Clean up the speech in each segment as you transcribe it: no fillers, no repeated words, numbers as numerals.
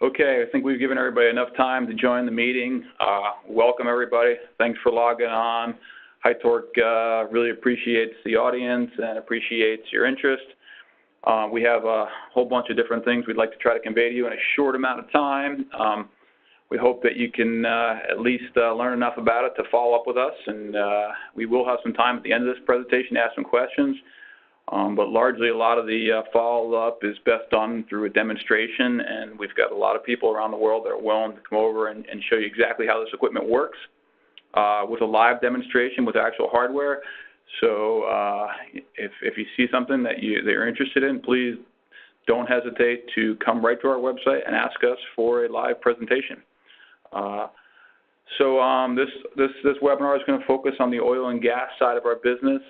Okay, I think we've given everybody enough time to join the meeting. Welcome, everybody. Thanks for logging on. HYTORC really appreciates the audience and appreciates your interest. We have a whole bunch of different things we'd like to try to convey to you in a short amount of time. We hope that you can at least learn enough about it to follow up with us, and we will have some time at the end of this presentation to ask some questions. But largely a lot of the follow-up is best done through a demonstration, and we've got a lot of people around the world that are willing to come over and show you exactly how this equipment works with a live demonstration with actual hardware. So if you see something that you're interested in, please don't hesitate to come right to our website and ask us for a live presentation. This webinar is going to focus on the oil and gas side of our business.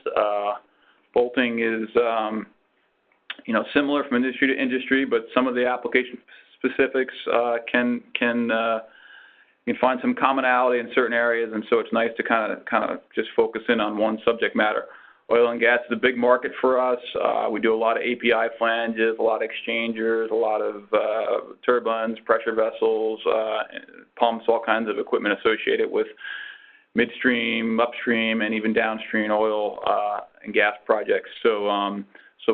Bolting is, similar from industry to industry, but some of the application specifics can find some commonality in certain areas, and so it's nice to kind of just focus in on one subject matter. Oil and gas is a big market for us. We do a lot of API flanges, a lot of exchangers, a lot of turbines, pressure vessels, pumps, all kinds of equipment associated with midstream, upstream, and even downstream oil and gas projects. So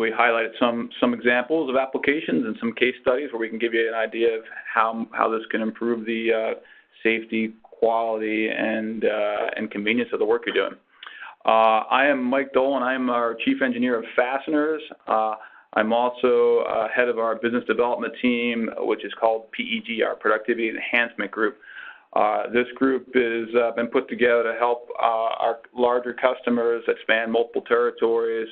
we highlighted some examples of applications and some case studies where we can give you an idea of how this can improve the safety, quality, and convenience of the work you're doing. I am Mike Dolan. I'm our Chief Engineer of Fasteners. I'm also head of our business development team, which is called PEG, our Productivity Enhancement Group. This group has been put together to help our larger customers that span multiple territories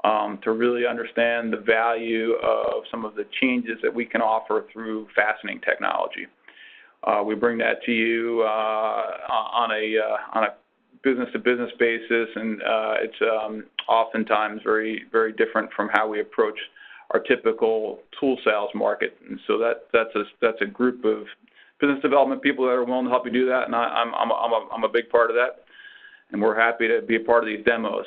to really understand the value of some of the changes that we can offer through fastening technology. We bring that to you on a business-to-business basis, and it's oftentimes very, very different from how we approach our typical tool sales market. And so that's a group of business development people that are willing to help you do that, and I'm a big part of that, and we're happy to be a part of these demos.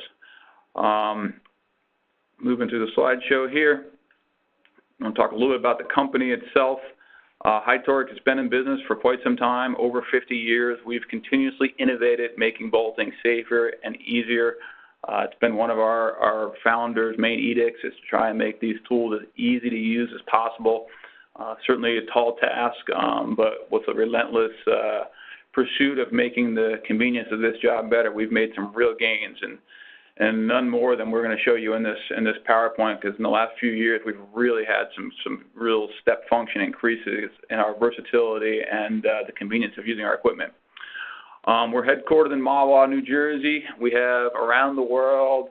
Moving through the slideshow here, I'm going to talk a little bit about the company itself. HYTORC has been in business for quite some time, over 50 years. We've continuously innovated, making bolting safer and easier. It's been one of our founders' main edicts is to try and make these tools as easy to use as possible. Certainly a tall task, but with a relentless pursuit of making the convenience of this job better, we've made some real gains, and none more than we're going to show you in this PowerPoint, because in the last few years we've really had some real step function increases in our versatility and the convenience of using our equipment. We're headquartered in Mahwah, New Jersey. We have around the world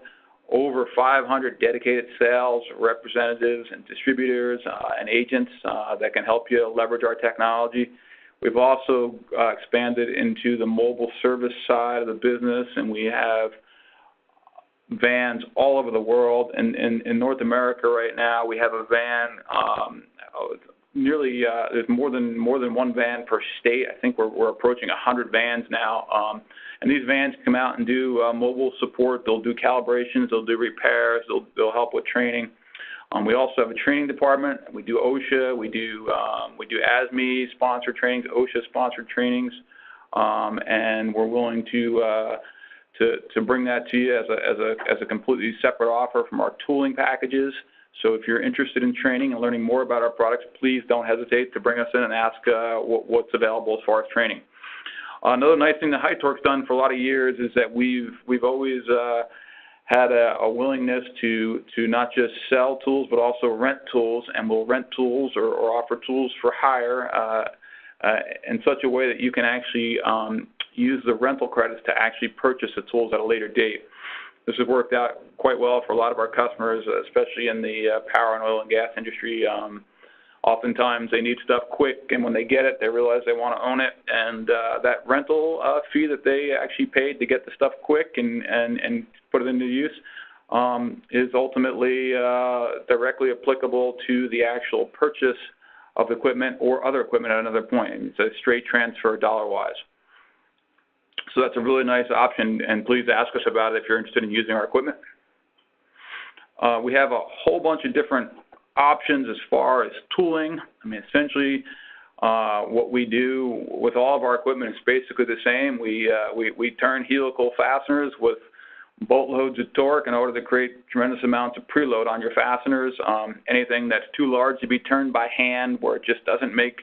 over 500 dedicated sales representatives and distributors and agents that can help you leverage our technology. We've also expanded into the mobile service side of the business, and we have vans all over the world. In North America right now, we have a van there's more than one van per state. I think we're approaching 100 vans now. And these vans come out and do mobile support. They'll do calibrations. They'll do repairs. They'll help with training. We also have a training department. We do OSHA. We do ASME sponsored trainings, OSHA sponsored trainings, and we're willing to bring that to you as a completely separate offer from our tooling packages. So if you're interested in training and learning more about our products, please don't hesitate to bring us in and ask what's available as far as training. Another nice thing that HYTORC's done for a lot of years is that we've always had a willingness to not just sell tools but also rent tools, and we'll rent tools or offer tools for hire in such a way that you can actually use the rental credits to actually purchase the tools at a later date. This has worked out quite well for a lot of our customers, especially in the power and oil and gas industry. Oftentimes they need stuff quick, and when they get it, they realize they want to own it, and that rental fee that they actually paid to get the stuff quick and put it into use is ultimately directly applicable to the actual purchase of equipment or other equipment at another point. It's a straight transfer dollar-wise. So that's a really nice option, and please ask us about it if you're interested in using our equipment. We have a whole bunch of different options as far as tooling. I mean, essentially, What we do with all of our equipment is basically the same. We turn helical fasteners with boatloads of torque in order to create tremendous amounts of preload on your fasteners. Anything that's too large to be turned by hand, where it just doesn't make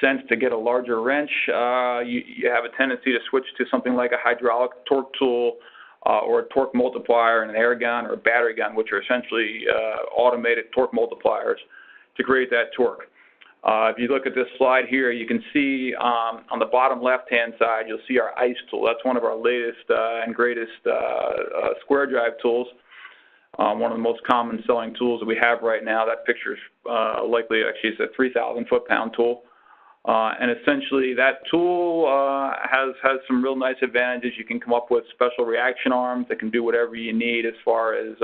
sense to get a larger wrench, you have a tendency to switch to something like a hydraulic torque tool or a torque multiplier and an air gun or a battery gun, which are essentially automated torque multipliers to create that torque. If you look at this slide here, you can see on the bottom left-hand side, you'll see our ICE tool. That's one of our latest and greatest square drive tools. One of the most common selling tools that we have right now. That picture's likely, actually, it's a 3,000 foot-pound tool. And essentially, that tool has some real nice advantages. You can come up with special reaction arms that can do whatever you need as far as,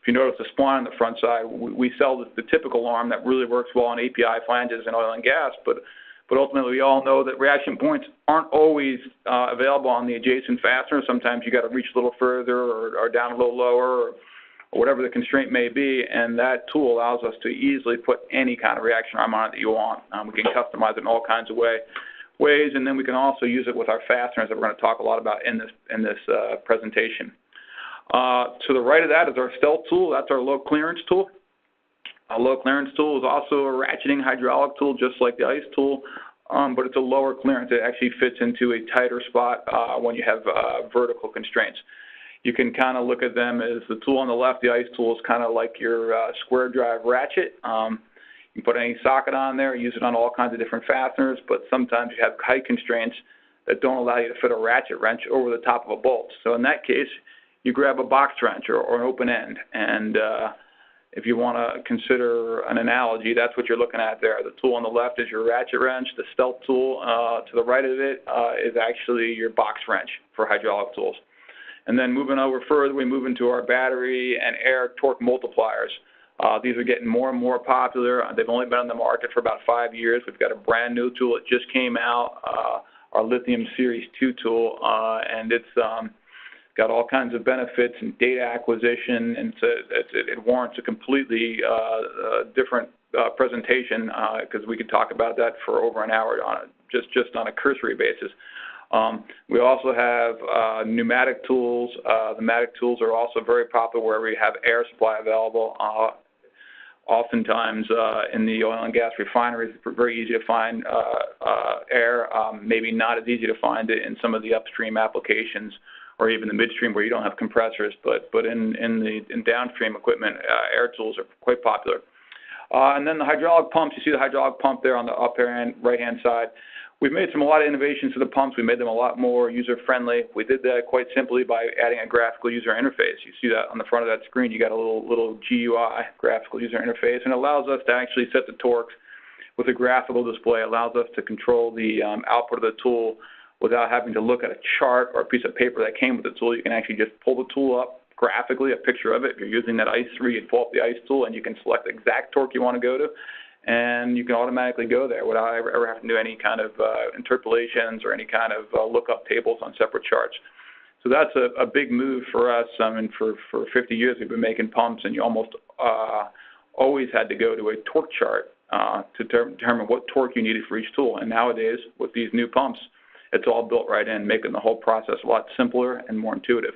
if you notice the spline on the front side, we sell the typical arm that really works well on API flanges and oil and gas, but ultimately we all know that reaction points aren't always available on the adjacent fastener. Sometimes you got to reach a little further or down a little lower, or whatever the constraint may be, and that tool allows us to easily put any kind of reaction arm on it that you want. We can customize it in all kinds of ways, and then we can also use it with our fasteners that we're going to talk a lot about in this presentation. To the right of that is our stealth tool. That's our low clearance tool. Our low clearance tool is also a ratcheting hydraulic tool, just like the ICE tool, but it's a lower clearance. It actually fits into a tighter spot when you have vertical constraints. You can kind of look at them as the tool on the left. The ICE tool is kind of like your square drive ratchet. You can put any socket on there, use it on all kinds of different fasteners, but sometimes you have height constraints that don't allow you to fit a ratchet wrench over the top of a bolt. So in that case, you grab a box wrench or an open end. And if you want to consider an analogy, that's what you're looking at there. The tool on the left is your ratchet wrench. The stealth tool to the right of it is actually your box wrench for hydraulic tools. And then moving over further, we move into our battery and air torque multipliers. These are getting more and more popular. They've only been on the market for about 5 years. We've got a brand new tool that just came out, our LITHIUM Series 2 tool, and it's got all kinds of benefits and data acquisition, and it warrants a completely different presentation because we could talk about that for over an hour on it, just on a cursory basis. We also have pneumatic tools. The pneumatic tools are also very popular where we have air supply available. Oftentimes in the oil and gas refineries, it's very easy to find air, maybe not as easy to find it in some of the upstream applications or even the midstream where you don't have compressors, but in downstream equipment, air tools are quite popular. And then the hydraulic pumps, you see the hydraulic pump there on the upper and right-hand side. We've made a lot of innovations to the pumps. We made them a lot more user-friendly. We did that quite simply by adding a graphical user interface. You see that on the front of that screen. You got a little GUI, graphical user interface, and it allows us to actually set the torques with a graphical display. It allows us to control the output of the tool without having to look at a chart or a piece of paper that came with the tool. You can actually just pull the tool up graphically, a picture of it. If you're using that ICE 3, you'd pull up the ICE tool, and you can select the exact torque you want to go to, and you can automatically go there without ever having to do any kind of interpolations or any kind of lookup tables on separate charts. So that's a big move for us. I mean, for 50 years we've been making pumps, and you almost always had to go to a torque chart to determine what torque you needed for each tool. And nowadays, with these new pumps, it's all built right in, making the whole process a lot simpler and more intuitive.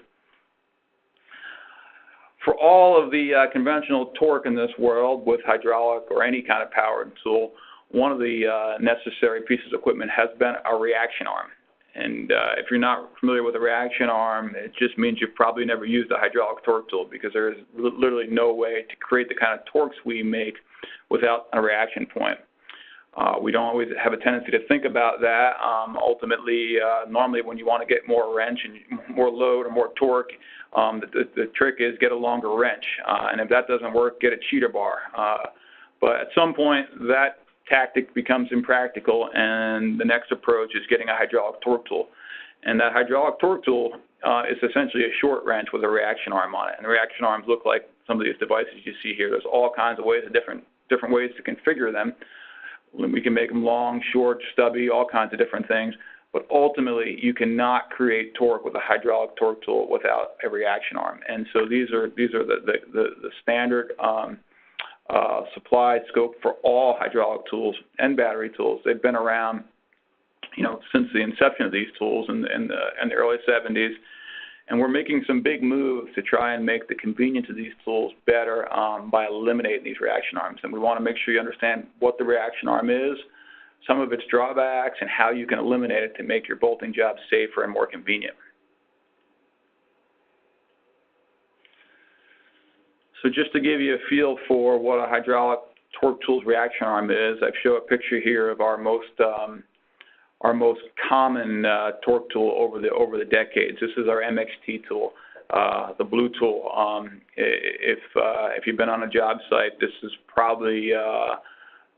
For all of the conventional torque in this world with hydraulic or any kind of powered tool, one of the necessary pieces of equipment has been a reaction arm. And if you're not familiar with a reaction arm, it just means you've probably never used a hydraulic torque tool, because there is literally no way to create the kind of torques we make without a reaction point. We don't always have a tendency to think about that. Ultimately, normally when you want to get more wrench and more load or more torque, the trick is get a longer wrench. And if that doesn't work, get a cheater bar. But at some point, that tactic becomes impractical, and the next approach is getting a hydraulic torque tool. And that hydraulic torque tool is essentially a short wrench with a reaction arm on it. And the reaction arms look like some of these devices you see here. There's all kinds of ways, different ways to configure them. We can make them long, short, stubby, all kinds of different things. But ultimately, you cannot create torque with a hydraulic torque tool without a reaction arm. And so these are the standard supply scope for all hydraulic tools and battery tools. They've been around, since the inception of these tools in the early 70s. And we're making some big moves to try and make the convenience of these tools better by eliminating these reaction arms. And we want to make sure you understand what the reaction arm is, some of its drawbacks, and how you can eliminate it to make your bolting job safer and more convenient. So just to give you a feel for what a hydraulic torque tool's reaction arm is, I've shown a picture here of our most common torque tool over the decades. This is our MXT tool, the blue tool. If you've been on a job site, this is probably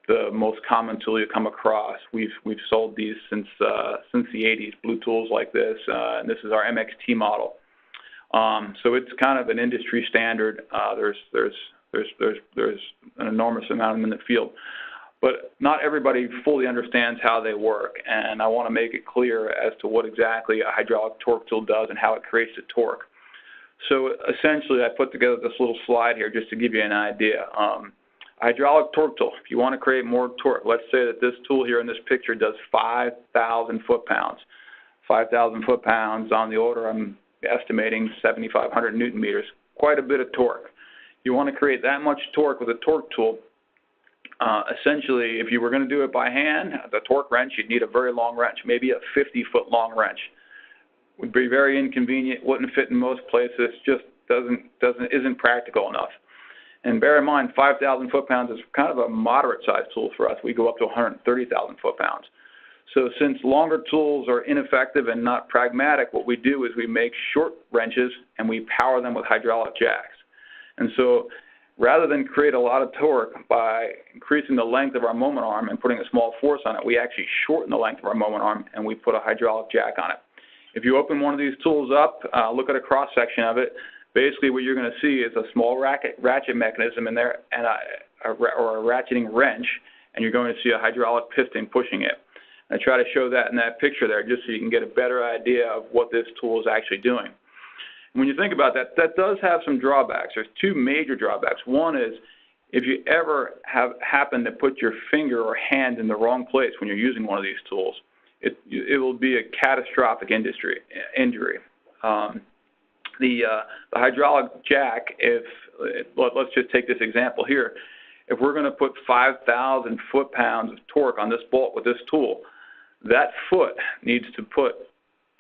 the most common tool you come across. We've sold these since the 80s, blue tools like this, and this is our MXT model. So it's kind of an industry standard. There's an enormous amount of them in the field. But not everybody fully understands how they work, and I want to make it clear as to what exactly a hydraulic torque tool does and how it creates the torque. So essentially, I put together this little slide here just to give you an idea. A hydraulic torque tool, if you want to create more torque, let's say that this tool here in this picture does 5,000 foot-pounds. 5,000 foot-pounds on the order, I'm estimating 7,500 newton meters, quite a bit of torque. You want to create that much torque with a torque tool. Essentially, if you were going to do it by hand, the torque wrench, you'd need a very long wrench, maybe a 50-foot long wrench. Would be very inconvenient, wouldn't fit in most places, just isn't practical enough. And bear in mind, 5,000 foot-pounds is kind of a moderate-sized tool for us. We go up to 130,000 foot-pounds. So since longer tools are ineffective and not pragmatic, what we do is we make short wrenches and we power them with hydraulic jacks. And so rather than create a lot of torque by increasing the length of our moment arm and putting a small force on it, we actually shorten the length of our moment arm and we put a hydraulic jack on it. If you open one of these tools up, look at a cross-section of it, basically what you're going to see is a small ratchet mechanism in there and or a ratcheting wrench, and you're going to see a hydraulic piston pushing it. I try to show that in that picture there just so you can get a better idea of what this tool is actually doing. When you think about that, that does have some drawbacks. There's two major drawbacks. One is if you ever happen to put your finger or hand in the wrong place when you're using one of these tools, it will be a catastrophic injury. The hydraulic jack, let's just take this example here. If we're going to put 5,000 foot-pounds of torque on this bolt with this tool, that foot needs to put,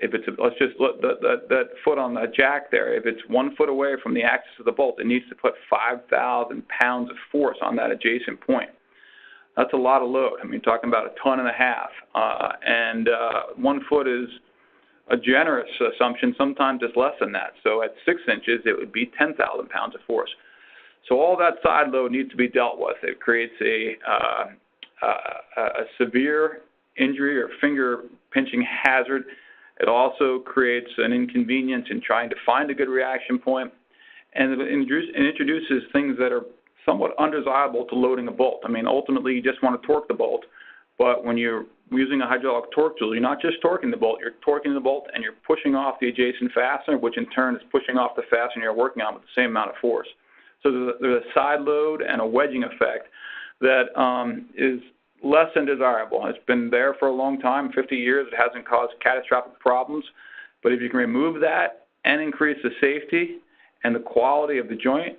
let's just look that foot on the jack there, if it's 1 foot away from the axis of the bolt, it needs to put 5,000 pounds of force on that adjacent point. That's a lot of load. I mean, talking about 1.5 tons. 1 foot is a generous assumption. Sometimes it's less than that. So at 6 inches, it would be 10,000 pounds of force. So all that side load needs to be dealt with. It creates a severe injury or finger pinching hazard. It also creates an inconvenience in trying to find a good reaction point, and it introduces things that are somewhat undesirable to loading a bolt. I mean, ultimately, you just want to torque the bolt, but when you're using a hydraulic torque tool, you're not just torquing the bolt, you're torquing the bolt and you're pushing off the adjacent fastener, which in turn is pushing off the fastener you're working on with the same amount of force. So there's a side load and a wedging effect that is less than desirable. It's been there for a long time, 50 years. It hasn't caused catastrophic problems. But if you can remove that and increase the safety and the quality of the joint,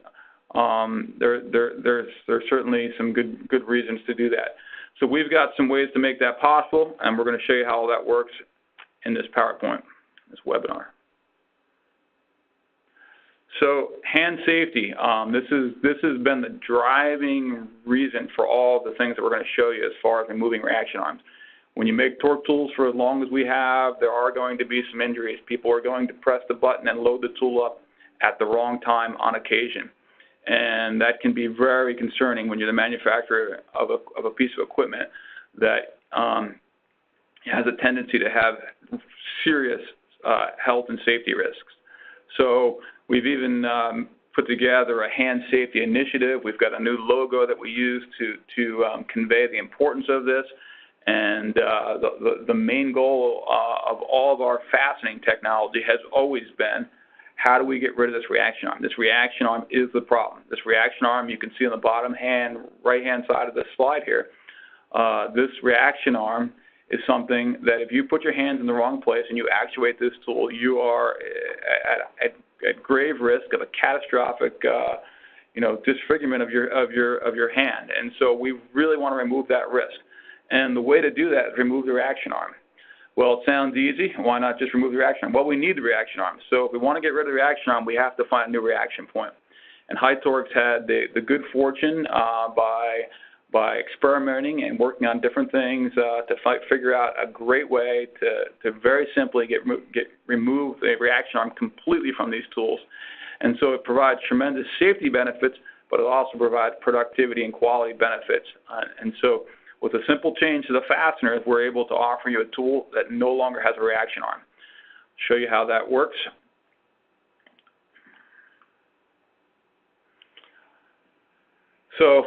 there's certainly some good reasons to do that. So we've got some ways to make that possible, and we're going to show you how all that works in this PowerPoint, this webinar. So hand safety, this has been the driving reason for all the things that we're going to show you as far as removing reaction arms. When you make torque tools for as long as we have, there are going to be some injuries. People are going to press the button and load the tool up at the wrong time on occasion. And that can be very concerning when you're the manufacturer of a piece of equipment that has a tendency to have serious health and safety risks. So we've even put together a hand safety initiative. We've got a new logo that we use to convey the importance of this. And the main goal of all of our fastening technology has always been How do we get rid of this reaction arm? This reaction arm is the problem. This reaction arm, you can see on the bottom right-hand side of this slide here, this reaction arm is something that if you put your hands in the wrong place and you actuate this tool, you are at grave risk of a catastrophic disfigurement of your hand. And so we really want to remove that risk. And the way to do that is remove the reaction arm. Well, it sounds easy. Why not just remove the reaction arm? Well, we need the reaction arm. So if we want to get rid of the reaction arm, we have to find a new reaction point. And HYTORC's had the good fortune by experimenting and working on different things to figure out a great way to very simply remove the reaction arm completely from these tools. And so it provides tremendous safety benefits, but it also provides productivity and quality benefits. And so with a simple change to the fasteners, we're able to offer you a tool that no longer has a reaction arm. I'll show you how that works. So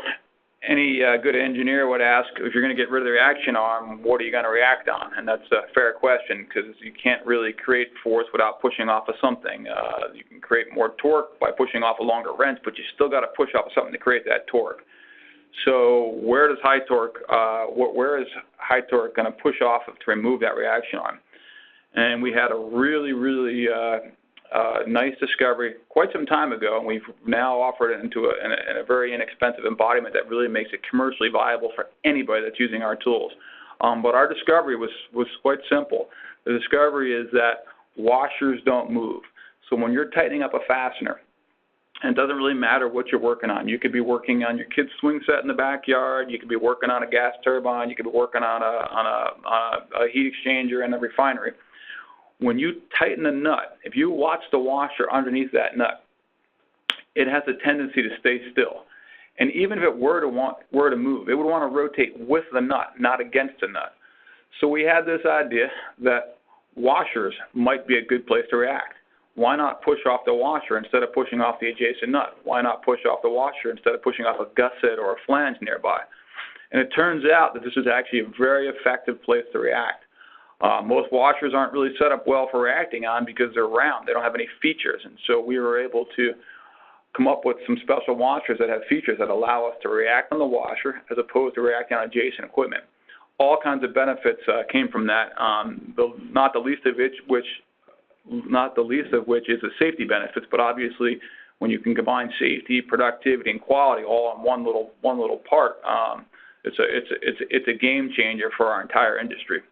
any good engineer would ask, if you're going to get rid of the reaction arm, what are you going to react on? And that's a fair question, because you can't really create force without pushing off of something. You can create more torque by pushing off a longer wrench, but you still got to push off of something to create that torque. So where is HYTORC going to push off of to remove that reaction arm? And we had a really nice discovery quite some time ago, and we've now offered it into a very inexpensive embodiment that really makes it commercially viable for anybody that's using our tools. But our discovery was quite simple. The discovery is that washers don't move. So when you're tightening up a fastener, and it doesn't really matter what you're working on. You could be working on your kid's swing set in the backyard. You could be working on a gas turbine. You could be working on a heat exchanger in a refinery. When you tighten a nut, if you watch the washer underneath that nut, it has a tendency to stay still. And even if it were to move, it would want to rotate with the nut, not against the nut. So we had this idea that washers might be a good place to react. Why not push off the washer instead of pushing off the adjacent nut? Why not push off the washer instead of pushing off a gusset or a flange nearby? And it turns out that this is actually a very effective place to react. Most washers aren't really set up well for reacting on because they're round. They don't have any features. And so we were able to come up with some special washers that have features that allow us to react on the washer as opposed to reacting on adjacent equipment. All kinds of benefits came from that, not the least of which is the safety benefits. But obviously, when you can combine safety, productivity, and quality all in one little part, it's a game changer for our entire industry.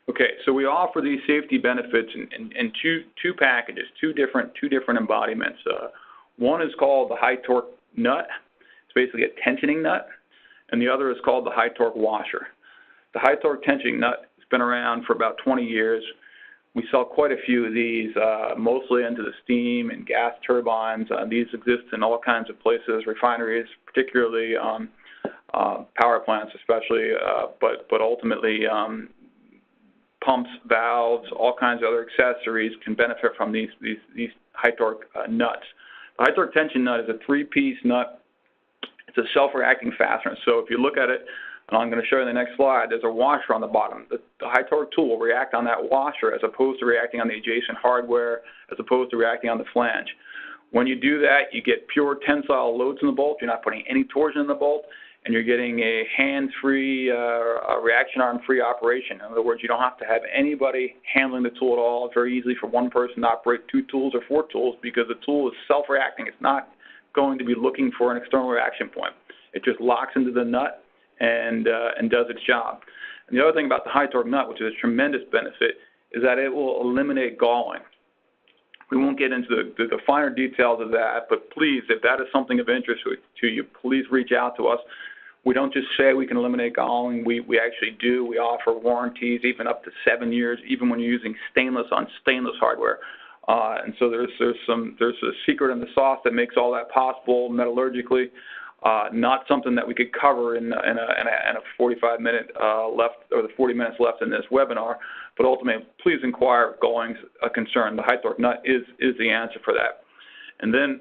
Okay, so we offer these safety benefits in two packages, two different embodiments. One is called the HYTORC nut. It's basically a tensioning nut, and the other is called the HYTORC washer. The HYTORC tensioning nut has been around for about 20 years. We sell quite a few of these, mostly into the steam and gas turbines. These exist in all kinds of places, refineries, particularly power plants, especially, but ultimately. Pumps, valves, all kinds of other accessories can benefit from these HYTORC nuts. The HYTORC tension nut is a three-piece nut. It's a self-reacting fastener. So if you look at it, and I'm going to show you in the next slide, there's a washer on the bottom. The HYTORC tool will react on that washer as opposed to reacting on the adjacent hardware, as opposed to reacting on the flange. When you do that, you get pure tensile loads in the bolt. You're not putting any torsion in the bolt. And you're getting a hands-free, reaction arm-free operation. In other words, you don't have to have anybody handling the tool at all. It's very easy for one person to operate 2 tools or 4 tools because the tool is self-reacting. It's not going to be looking for an external reaction point. It just locks into the nut and does its job. And the other thing about the HYTORC nut, which is a tremendous benefit, is that it will eliminate galling. We won't get into the finer details of that, but please, if that is something of interest to you, please reach out to us. We don't just say we can eliminate galling. We actually do. We offer warranties even up to 7 years, even when you're using stainless on stainless hardware. And so there's a secret in the sauce that makes all that possible metallurgically. Not something that we could cover in a 45-minute left, or the 40 minutes left in this webinar. But ultimately, please inquire if galling's a concern. The HYTORC nut is the answer for that. And then,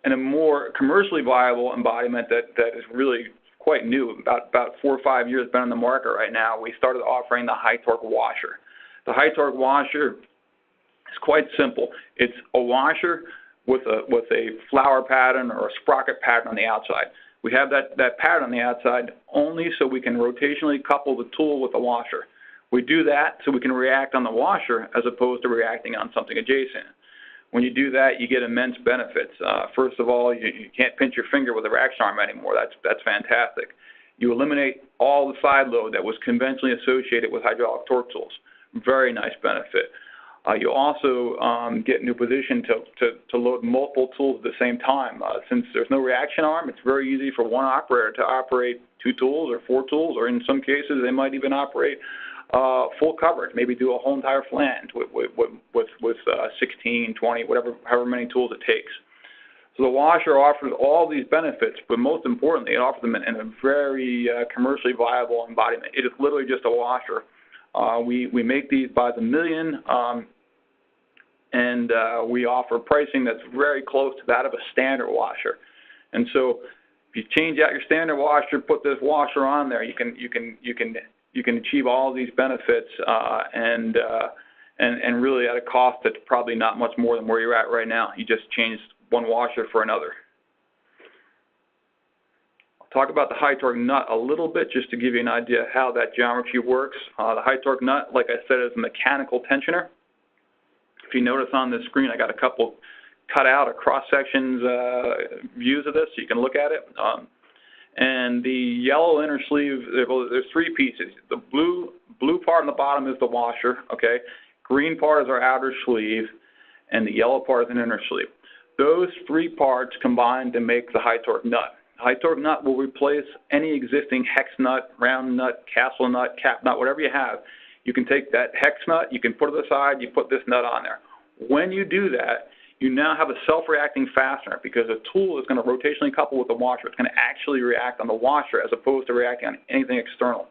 and a more commercially viable embodiment that is really quite new, about 4 or 5 years been on the market right now. We started offering the HYTORC washer. The HYTORC washer is quite simple. It's a washer with a flower pattern or a sprocket pattern on the outside. We have that pattern on the outside only so we can rotationally couple the tool with the washer. We do that so we can react on the washer as opposed to reacting on something adjacent. When you do that, you get immense benefits. First of all, you can't pinch your finger with a reaction arm anymore. That's fantastic. You eliminate all the side load that was conventionally associated with hydraulic torque tools. Very nice benefit. You also get into a position to load multiple tools at the same time. Since there's no reaction arm, it's very easy for one operator to operate 2 tools or 4 tools, or in some cases they might even operate full coverage, maybe do a whole entire flange with 16, 20, however many tools it takes. So the washer offers all these benefits, but most importantly, it offers them in a very commercially viable embodiment. It is literally just a washer. We make these by the million, and we offer pricing that's very close to that of a standard washer. And so, if you change out your standard washer, put this washer on there, you can achieve all these benefits, and really at a cost that's probably not much more than where you're at right now. You just changed one washer for another. I'll talk about the HYTORC nut a little bit just to give you an idea of how that geometry works. The HYTORC nut, like I said, is a mechanical tensioner. If you notice on this screen, I got a couple cut out or cross sections views of this, so you can look at it. And the yellow inner sleeve, there's 3 pieces. The blue part on the bottom is the washer, okay? Green part is our outer sleeve, and the yellow part is an inner sleeve. Those 3 parts combine to make the HYTORC nut. The HYTORC nut will replace any existing hex nut, round nut, castle nut, cap nut, whatever you have. You can take that hex nut, you can put it aside, you put this nut on there. When you do that, you now have a self-reacting fastener because the tool is going to rotationally couple with the washer. It's going to actually react on the washer as opposed to reacting on anything external.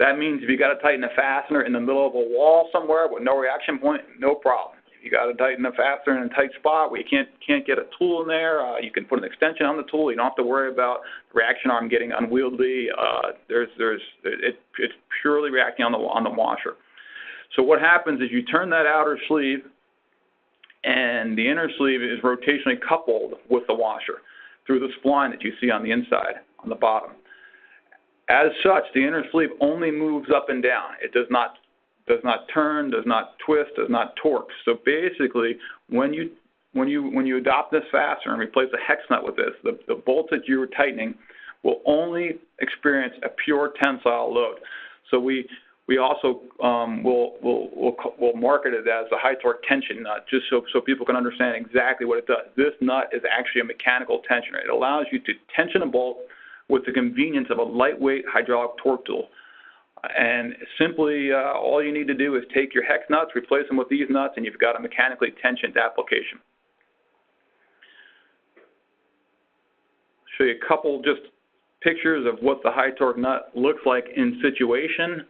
That means if you got to tighten a fastener in the middle of a wall somewhere with no reaction point, no problem. If you got to tighten a fastener in a tight spot where you can't get a tool in there, you can put an extension on the tool. You don't have to worry about the reaction arm getting unwieldy. It's purely reacting on the washer. So what happens is you turn that outer sleeve, and the inner sleeve is rotationally coupled with the washer through the spline that you see on the inside, on the bottom. As such, the inner sleeve only moves up and down. It does not turn, does not twist, does not torque. So basically, when you adopt this fastener and replace the hex nut with this, the bolts that you were tightening will only experience a pure tensile load. So we also will market it as a HYTORC tension nut, just so people can understand exactly what it does. This nut is actually a mechanical tensioner. It allows you to tension a bolt with the convenience of a lightweight hydraulic torque tool. And simply, all you need to do is take your hex nuts, replace them with these nuts, and you've got a mechanically tensioned application. Show you a couple just pictures of what the HYTORC nut looks like in situation.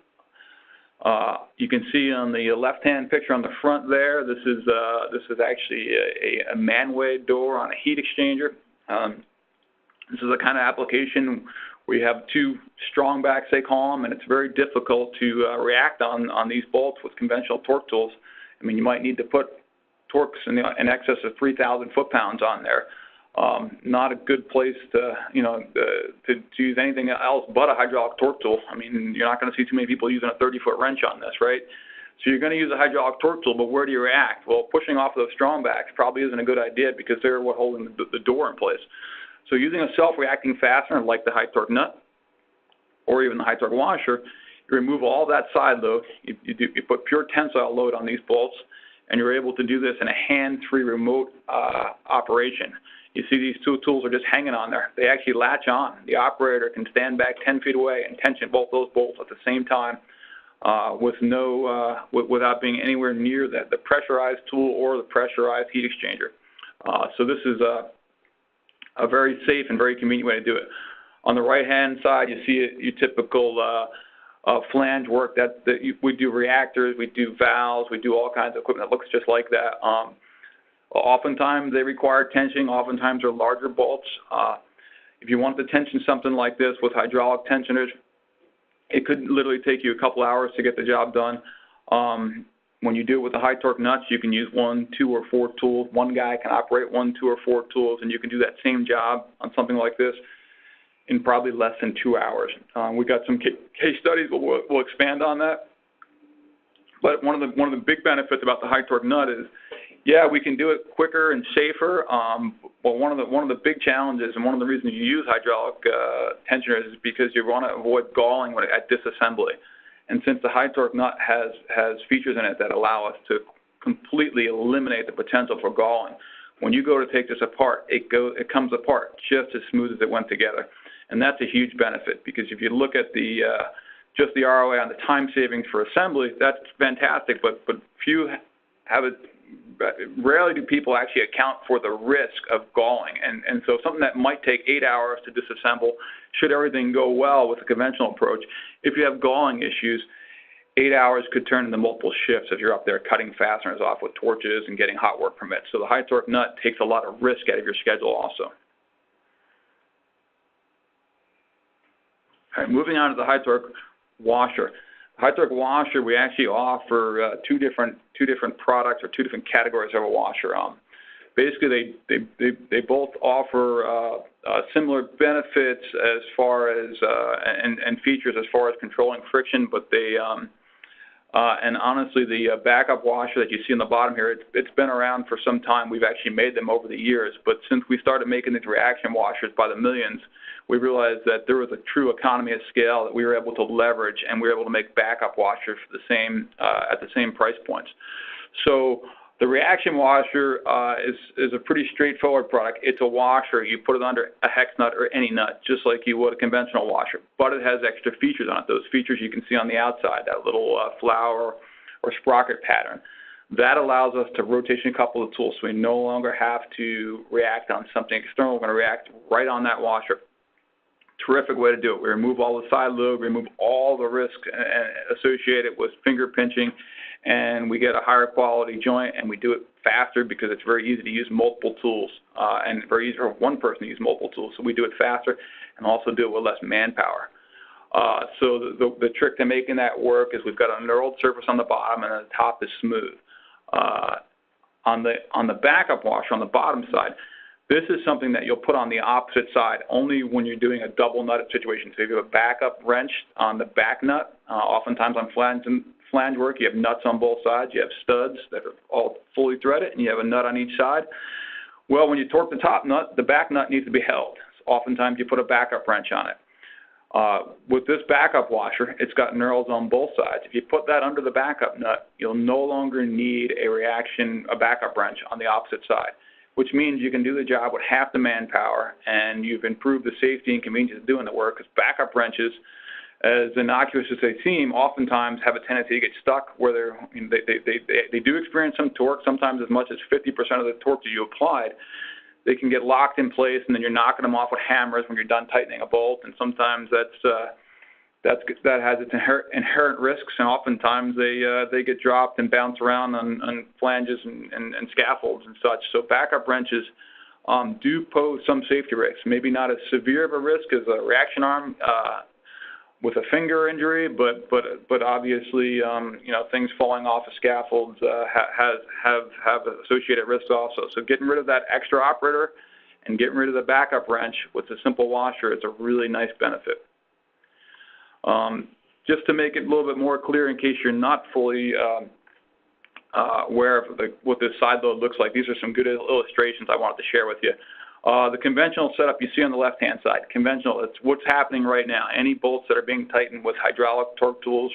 You can see on the left-hand picture on the front there, this is actually a man-way door on a heat exchanger. This is the kind of application where you have 2 strong backs, they call them, and it's very difficult to react on these bolts with conventional torque tools. I mean, you might need to put torques in excess of 3,000 foot-pounds on there. Not a good place to use anything else but a hydraulic torque tool. I mean, you're not going to see too many people using a 30-foot wrench on this, right? So you're going to use a hydraulic torque tool, but where do you react? Well, pushing off those strong backs probably isn't a good idea because they're what holding the door in place. So using a self-reacting fastener like the HYTORC nut or even the HYTORC washer, you remove all that side load. You put pure tensile load on these bolts, and you're able to do this in a hand-free remote operation. You see these 2 tools are just hanging on there. They actually latch on. The operator can stand back 10 feet away and tension both those bolts at the same time without being anywhere near the pressurized tool or the pressurized heat exchanger. So this is a very safe and very convenient way to do it. On the right-hand side, you see your typical flange work. We do reactors, we do valves, we do all kinds of equipment that looks just like that. Oftentimes they require tensioning, oftentimes they're larger bolts. If you want to tension something like this with hydraulic tensioners, it could literally take you a couple hours to get the job done. When you do it with the HYTORC nuts, you can use 1, 2, or 4 tools. One guy can operate 1, 2, or 4 tools, and you can do that same job on something like this in probably less than 2 hours. We've got some case studies. We'll expand on that. But one of the big benefits about the HYTORC nut is, yeah, we can do it quicker and safer. But one of the big challenges, and one of the reasons you use hydraulic tensioners, is because you want to avoid galling at disassembly. And since the HYTORC nut has features in it that allow us to completely eliminate the potential for galling, when you go to take this apart, it comes apart just as smooth as it went together. And that's a huge benefit, because if you look at just the ROI on the time savings for assembly, that's fantastic, but few have it. Rarely do people actually account for the risk of galling. And so something that might take 8 hours to disassemble, should everything go well with the conventional approach, if you have galling issues, 8 hours could turn into multiple shifts if you're up there cutting fasteners off with torches and getting hot work permits. So the HYTORC nut takes a lot of risk out of your schedule also. All right, moving on to the HYTORC washer. HYTORC washer, we actually offer two different products, or two different categories of a washer. Basically, they both offer similar benefits as far as and features as far as controlling friction, but they and honestly, the backup washer that you see on the bottom here, it's been around for some time. We've actually made them over the years, but since we started making these reaction washers by the millions, we realized that there was a true economy of scale that we were able to leverage, and we were able to make backup washers for the same at the same price points. So the reaction washer is a pretty straightforward product. It's a washer. You put it under a hex nut or any nut, just like you would a conventional washer, but it has extra features on it. Those features you can see on the outside, that little flower or sprocket pattern. That allows us to rotation couple the tools, so we no longer have to react on something external. We're going to react right on that washer. Terrific way to do it. We remove all the side load, remove all the risk associated with finger pinching, and we get a higher quality joint, and we do it faster because it's very easy to use multiple tools, and very easy for one person to use multiple tools. So we do it faster and also do it with less manpower. So the trick to making that work is we've got a knurled surface on the bottom, and the top is smooth. On the backup washer on the bottom side, this is something that you'll put on the opposite side only when you're doing a double nutted situation. So if you have a backup wrench on the back nut, oftentimes on flange work, you have nuts on both sides. You have studs that are all fully threaded, and you have a nut on each side. Well, when you torque the top nut, the back nut needs to be held. So oftentimes you put a backup wrench on it. With this backup washer, it's got knurls on both sides. If you put that under the backup nut, you'll no longer need a backup wrench on the opposite side, which means you can do the job with half the manpower, and you've improved the safety and convenience of doing the work, because backup wrenches, as innocuous as they seem, oftentimes have a tendency to get stuck where they do experience some torque, sometimes as much as 50% of the torque that you applied. They can get locked in place, and then you're knocking them off with hammers when you're done tightening a bolt, and sometimes that has its inherent risks, and oftentimes they get dropped and bounce around on flanges and scaffolds and such. So backup wrenches do pose some safety risks. Maybe not as severe of a risk as a reaction arm with a finger injury, but obviously things falling off of scaffolds have associated risks also. So getting rid of that extra operator and getting rid of the backup wrench with a simple washer is a really nice benefit. Just to make it a little bit more clear, in case you're not fully aware of what this side load looks like, these are some good illustrations I wanted to share with you. The conventional setup you see on the left-hand side, conventional, it's what's happening right now. Any bolts that are being tightened with hydraulic torque tools,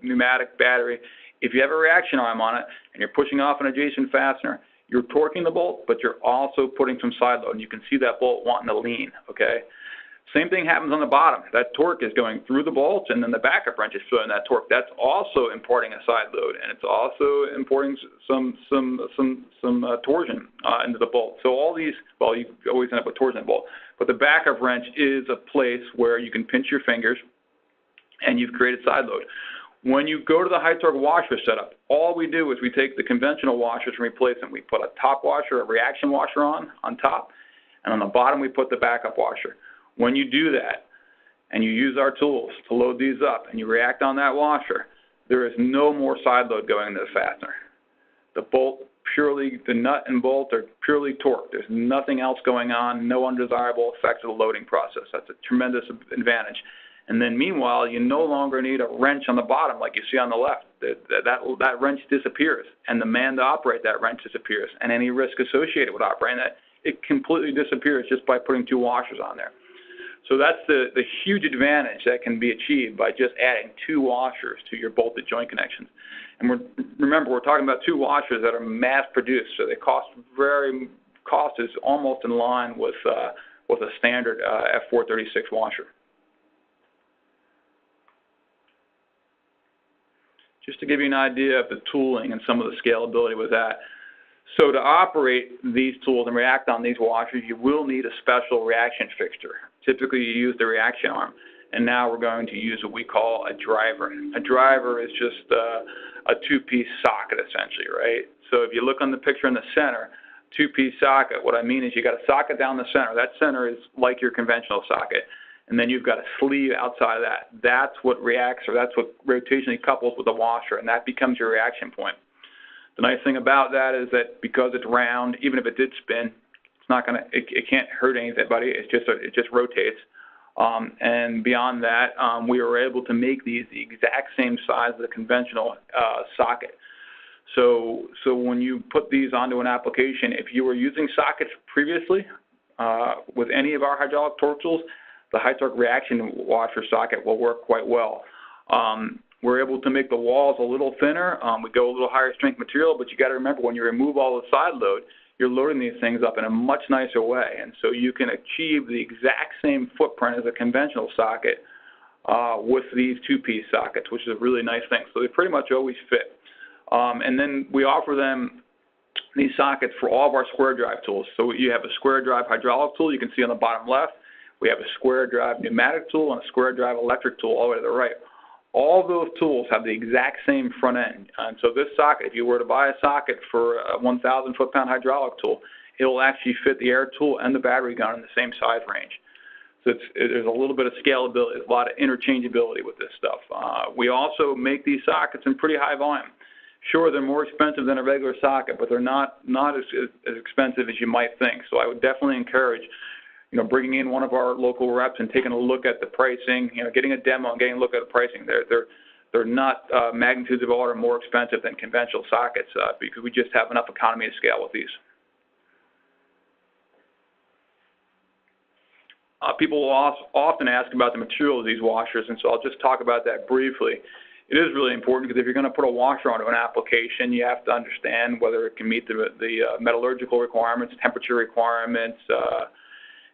pneumatic, battery, if you have a reaction arm on it and you're pushing off an adjacent fastener, you're torquing the bolt, but you're also putting some side load, and you can see that bolt wanting to lean, okay? Same thing happens on the bottom. That torque is going through the bolts, and then the backup wrench is filling that torque. That's also importing a side load, and it's also importing some torsion into the bolt. So all these, well, you always end up with torsion in the bolt, but the backup wrench is a place where you can pinch your fingers, and you've created side load. When you go to the HYTORC washer setup, all we do is we take the conventional washers and replace them. We put a top washer, a reaction washer on top, and on the bottom we put the backup washer. When you do that and you use our tools to load these up and you react on that washer, there is no more side load going into the fastener. The nut and bolt are purely torqued. There's nothing else going on, no undesirable effects of the loading process. That's a tremendous advantage. And then meanwhile, you no longer need a wrench on the bottom like you see on the left. That wrench disappears, and the man to operate that wrench disappears, and any risk associated with operating that, it completely disappears just by putting 2 washers on there. So that's the huge advantage that can be achieved by just adding 2 washers to your bolted joint connections. And remember, we're talking about 2 washers that are mass produced, so cost is almost in line with a standard F436 washer. Just to give you an idea of the tooling and some of the scalability with that. So to operate these tools and react on these washers, you will need a special reaction fixture. Typically, you use the reaction arm, and now we're going to use what we call a driver. A driver is just a 2-piece socket, essentially, right? So if you look on the picture in the center, 2-piece socket, what I mean is you got a socket down the center. That center is like your conventional socket. And then you've got a sleeve outside of that. That's what reacts, or that's what rotationally couples with the washer, and that becomes your reaction point. The nice thing about that is that because it's round, even if it did spin, it's not gonna, it can't hurt anybody. It just rotates. And beyond that, we were able to make these the exact same size as the conventional socket. So when you put these onto an application, if you were using sockets previously with any of our hydraulic torque tools, the HYTORC reaction washer socket will work quite well. We're able to make the walls a little thinner. We go a little higher strength material, but you got to remember when you remove all the side load, you're loading these things up in a much nicer way. And so you can achieve the exact same footprint as a conventional socket with these 2-piece sockets, which is a really nice thing. So they pretty much always fit. And then we offer them these sockets for all of our square drive tools. So you have a square drive hydraulic tool you can see on the bottom left. We have a square drive pneumatic tool and a square drive electric tool all the way to the right. All those tools have the exact same front end. And so this socket, if you were to buy a socket for a 1,000 foot-pound hydraulic tool, it will actually fit the air tool and the battery gun in the same size range. So there's a little bit of scalability, a lot of interchangeability with this stuff. We also make these sockets in pretty high volume. Sure, they're more expensive than a regular socket, but they're not as expensive as you might think. So I would definitely encourage bringing in one of our local reps and taking a look at the pricing, getting a demo and getting a look at the pricing. They're not magnitudes of order more expensive than conventional sockets because we just have enough economy of scale with these. People will often ask about the material of these washers, and so I'll just talk about that briefly. It is really important because if you're going to put a washer onto an application, you have to understand whether it can meet the metallurgical requirements, temperature requirements,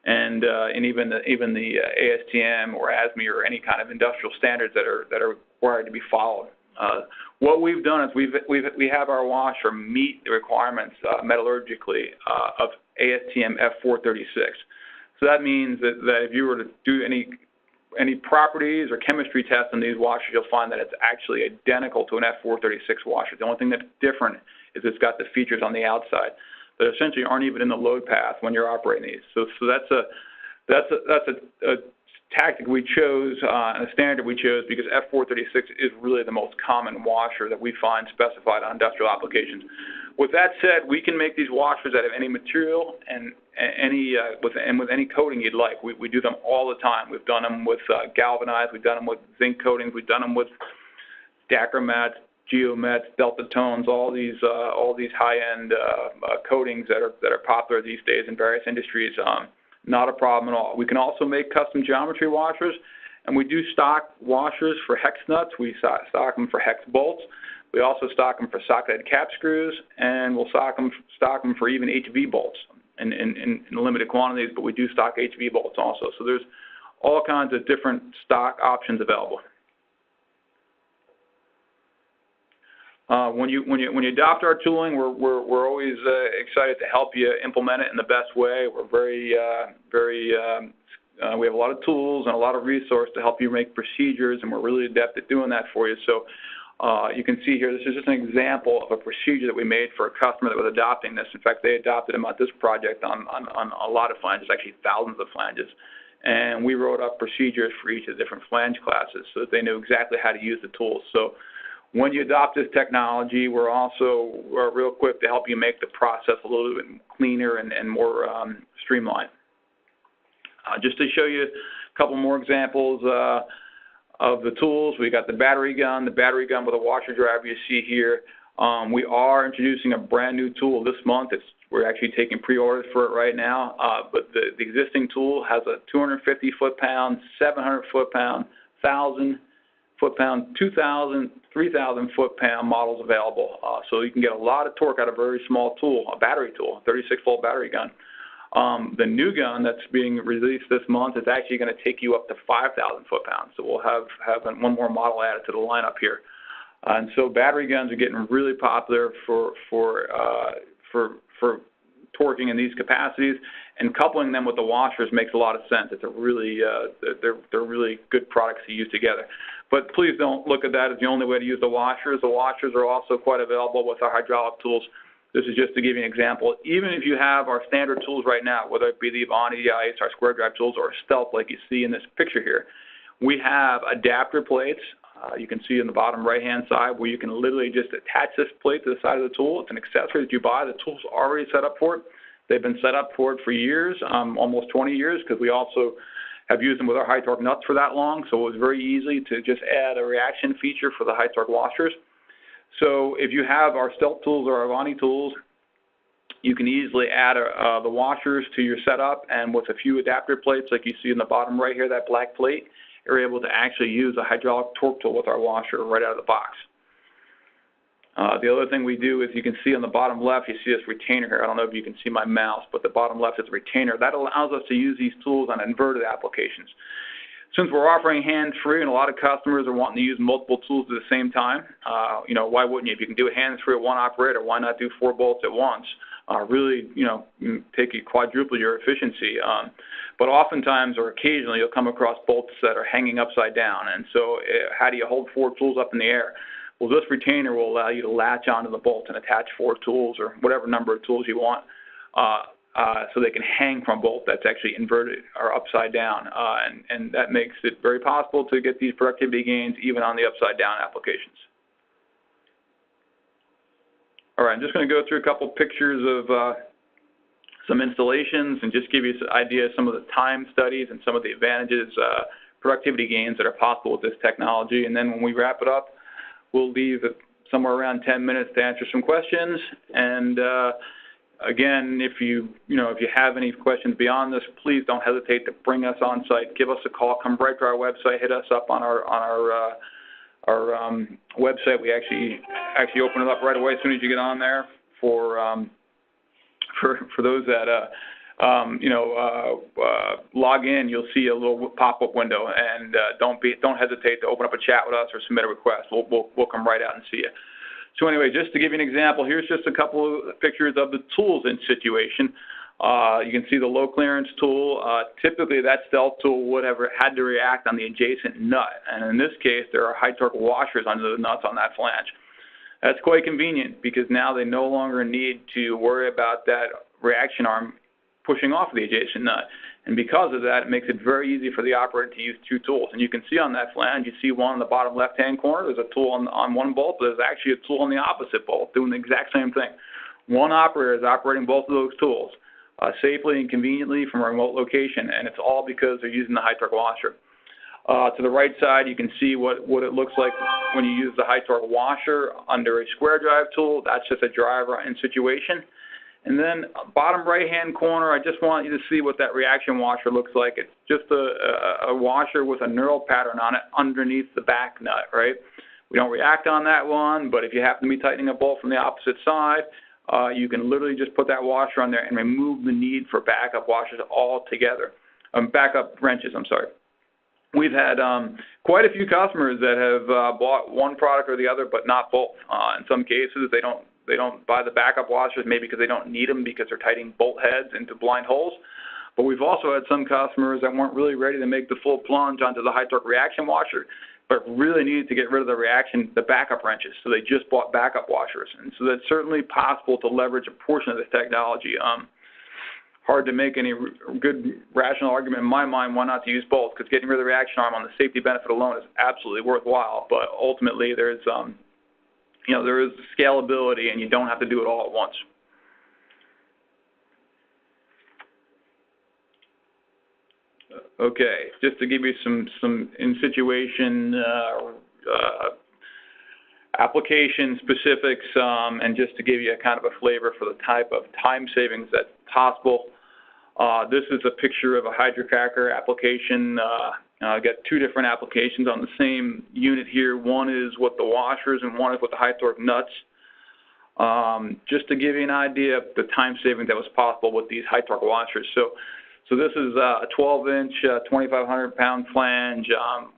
and even the ASTM or ASME or any kind of industrial standards that are required to be followed. What we've done is we have our washer meet the requirements metallurgically of ASTM F436. So that means that if you were to do any properties or chemistry tests on these washers, you'll find that it's actually identical to an F436 washer. The only thing that's different is it's got the features on the outside that essentially aren't even in the load path when you're operating these. So that's a tactic we chose and a standard we chose because F436 is really the most common washer that we find specified on industrial applications. With that said, we can make these washers out of any material and with any coating you'd like. We do them all the time. We've done them with galvanized, we've done them with zinc coatings, we've done them with Dacromats, Geomets, Delta Tones, all these high-end coatings that are popular these days in various industries. Not a problem at all. We can also make custom geometry washers, and we do stock washers for hex nuts. We stock them for hex bolts. We also stock them for socketed cap screws, and we'll stock them for even HV bolts in limited quantities, but we do stock HV bolts also. So there's all kinds of different stock options available. When you adopt our tooling, we're always excited to help you implement it in the best way. We're we have a lot of tools and a lot of resource to help you make procedures, and we're really adept at doing that for you. So You can see here, this is just an example of a procedure that we made for a customer that was adopting this. In fact, they adopted them on this project on a lot of flanges, actually thousands of flanges. And we wrote up procedures for each of the different flange classes so that they knew exactly how to use the tools. So when you adopt this technology, we're real quick to help you make the process a little bit cleaner and more streamlined. Just to show you a couple more examples of the tools, we got the battery gun with a washer driver you see here. We are introducing a brand new tool this month. We're actually taking pre-orders for it right now, but the existing tool has a 250 foot-pound, 700 foot-pound, 1,000 foot-pound, 2,000, 3,000 foot-pound models available. So you can get a lot of torque out of a very small tool, a battery tool, a 36-volt battery gun. The new gun that's being released this month is actually going to take you up to 5,000 foot-pounds. So we'll have one more model added to the lineup here. And so battery guns are getting really popular for torquing in these capacities, and coupling them with the washers makes a lot of sense. It's a really they're really good products to use together. But please don't look at that as the only way to use the washers. The washers are also quite available with our hydraulic tools. This is just to give you an example. Even if you have our standard tools right now, whether it be the Avanti, our square drive tools, or Stealth like you see in this picture here, we have adapter plates. You can see in the bottom right-hand side where you can literally just attach this plate to the side of the tool. It's an accessory that you buy. The tool's already set up for it. They've been set up for it for years, almost 20 years, because we also have used them with our HYTORC nuts for that long. So it was very easy to just add a reaction feature for the HYTORC washers. So if you have our Stealth tools or our Avanti tools, you can easily add the washers to your setup, and with a few adapter plates like you see in the bottom right here, that black plate, you're able to actually use a hydraulic torque tool with our washer right out of the box. The other thing we do is you can see on the bottom left, you see this retainer here. I don't know if you can see my mouse, but the bottom left is a retainer. That allows us to use these tools on inverted applications. Since we're offering hands-free and a lot of customers are wanting to use multiple tools at the same time, why wouldn't you? If you can do it hands-free with one operator, why not do 4 bolts at once? Really, quadruple your efficiency. But oftentimes or occasionally you'll come across bolts that are hanging upside down. And so how do you hold 4 tools up in the air? Well, this retainer will allow you to latch onto the bolt and attach 4 tools or whatever number of tools you want. So they can hang from a bolt that's actually inverted or upside down. And that makes it very possible to get these productivity gains even on the upside down applications. All right, I'm just going to go through a couple pictures of some installations and just give you an idea of some of the time studies and some of the advantages, productivity gains that are possible with this technology. And then when we wrap it up, we'll leave somewhere around 10 minutes to answer some questions. And again, if you have any questions beyond this, please don't hesitate to bring us on site. Give us a call. Come right to our website. Hit us up on our website. We actually open it up right away as soon as you get on there. For those that log in, you'll see a little pop-up window, and don't hesitate to open up a chat with us or submit a request. We'll come right out and see you. So anyway, just to give you an example, here's just a couple of pictures of the tools in situation. You can see the low clearance tool. Typically, that Stealth tool would have had to react on the adjacent nut, and in this case, there are HYTORC washers under the nuts on that flange. That's quite convenient because now they no longer need to worry about that reaction arm pushing off the adjacent nut. And because of that, it makes it very easy for the operator to use 2 tools. And you can see on that flange, you see one in the bottom left-hand corner. There's a tool on one bolt, but there's actually a tool on the opposite bolt doing the exact same thing. One operator is operating both of those tools safely and conveniently from a remote location, and it's all because they're using the HYTORC washer. To the right side, you can see what it looks like when you use the HYTORC washer under a square drive tool. That's just a driver in situation. And then bottom right-hand corner, I just want you to see what that reaction washer looks like. It's just a washer with a knurl pattern on it underneath the back nut, right? We don't react on that one, but if you happen to be tightening a bolt from the opposite side, you can literally just put that washer on there and remove the need for backup washers altogether. Backup wrenches, I'm sorry. We've had quite a few customers that have bought one product or the other, but not both. In some cases, they don't buy the backup washers, maybe because they don't need them because they're tightening bolt heads into blind holes. But we've also had some customers that weren't really ready to make the full plunge onto the HYTORC reaction washer. but really needed to get rid of the backup wrenches. So they just bought backup washers. And so that's certainly possible to leverage a portion of this technology. Hard to make any good rational argument in my mind why not to use both, because getting rid of the reaction arm on the safety benefit alone is absolutely worthwhile. But ultimately, there is scalability, and you don't have to do it all at once. Okay, just to give you some in-situation application specifics, and just to give you a kind of a flavor for the type of time savings that's possible. This is a picture of a Hydrocracker application. I got two different applications on the same unit here. One is with the washers and one is with the HYTORC nuts. Just to give you an idea of the time saving that was possible with these HYTORC washers. So this is a 12-inch, 2,500-pound flange,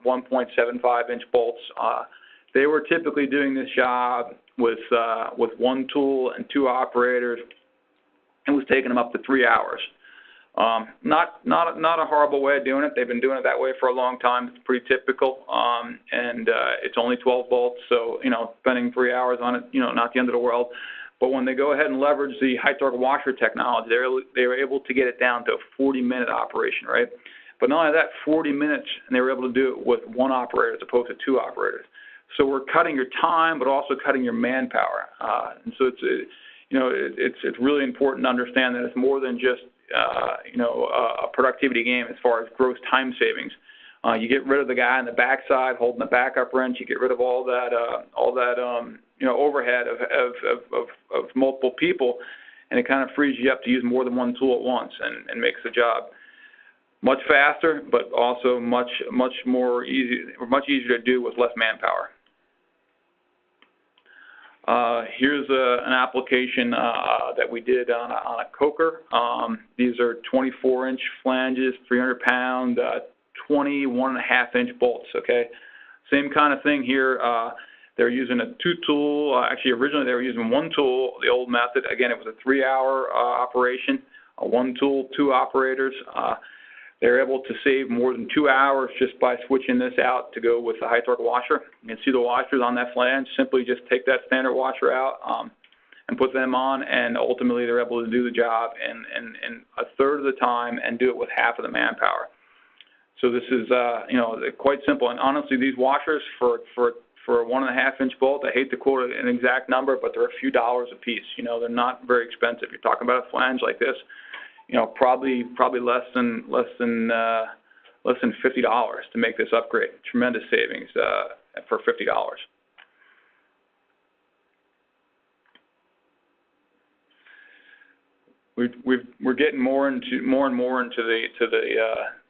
1.75-inch bolts. They were typically doing this job with one tool and two operators. It was taking them up to 3 hours. Not a horrible way of doing it. They've been doing it that way for a long time. It's pretty typical, and it's only 12 bolts, so spending 3 hours on it, not the end of the world. But when they go ahead and leverage the HYTORC washer technology, they were able to get it down to a 40-minute operation, right? But not only that, 40 minutes, and they were able to do it with one operator as opposed to two operators. So we're cutting your time, but also cutting your manpower. And so it's really important to understand that it's more than just a productivity game as far as gross time savings. You get rid of the guy on the backside holding the backup wrench. You get rid of all that overhead of multiple people, and it kind of frees you up to use more than one tool at once, and makes the job much faster, but also much easier to do with less manpower. Here's an application that we did on a Coker. These are 24-inch flanges, 300-pound, 21.5-inch bolts. Okay, same kind of thing here. They're using a two-tool. Actually, originally they were using one tool. The old method, again, it was a 3-hour operation. One tool, two operators. They're able to save more than 2 hours just by switching this out to go with the HYTORC washer. You can see the washers on that flange. Simply just take that standard washer out and put them on, and ultimately they're able to do the job in a third of the time and do it with half of the manpower. So this is quite simple. And honestly, these washers for a 1.5-inch bolt, I hate to quote an exact number, but they're a few dollars a piece. They're not very expensive. You're talking about a flange like this, probably less than $50 to make this upgrade. Tremendous savings for $50. We're getting more and more into